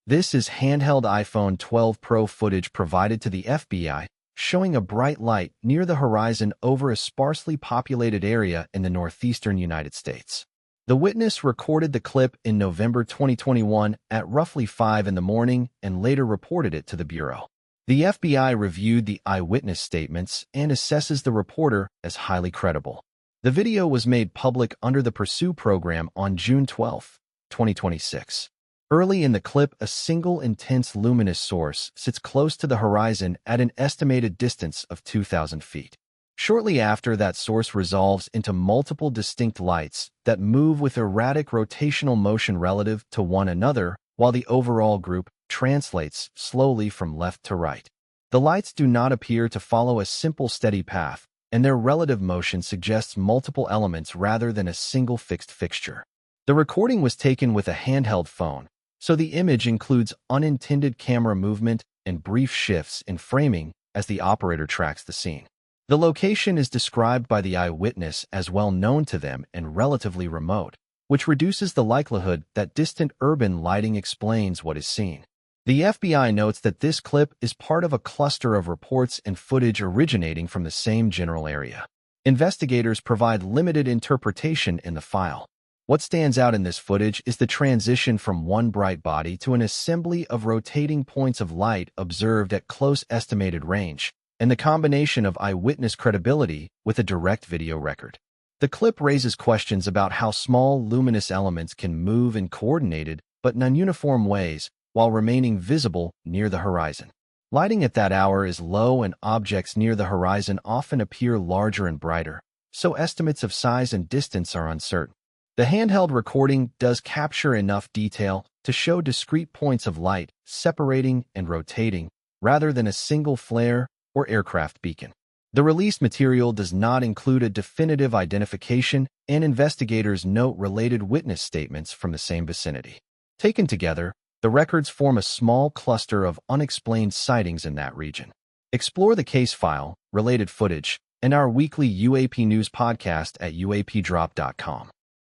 This is handheld iPhone 12 Pro footage provided to the FBI, showing a bright light near the horizon over a sparsely populated area in the northeastern United States. The witness recorded the clip in November 2021 at roughly 5 in the morning and later reported it to the Bureau. The FBI reviewed the eyewitness statements and assesses the reporter as highly credible. The video was made public under the Pursue program on June 12, 2026. Early in the clip, a single intense luminous source sits close to the horizon at an estimated distance of 2,000 feet. Shortly after, that source resolves into multiple distinct lights that move with erratic rotational motion relative to one another, while the overall group translates slowly from left to right. The lights do not appear to follow a simple steady path, and their relative motion suggests multiple elements rather than a single fixed fixture. The recording was taken with a handheld phone, so the image includes unintended camera movement and brief shifts in framing as the operator tracks the scene. The location is described by the eyewitness as well known to them and relatively remote, which reduces the likelihood that distant urban lighting explains what is seen. The FBI notes that this clip is part of a cluster of reports and footage originating from the same general area. Investigators provide limited interpretation in the file. What stands out in this footage is the transition from one bright body to an assembly of rotating points of light observed at close estimated range, and the combination of eyewitness credibility with a direct video record. The clip raises questions about how small luminous elements can move in coordinated but non-uniform ways while remaining visible near the horizon. Lighting at that hour is low and objects near the horizon often appear larger and brighter, so estimates of size and distance are uncertain. The handheld recording does capture enough detail to show discrete points of light separating and rotating rather than a single flare or aircraft beacon. The released material does not include a definitive identification, and investigators note related witness statements from the same vicinity. Taken together, the records form a small cluster of unexplained sightings in that region. Explore the case file, related footage, and our weekly UAP News podcast at uapdrop.com.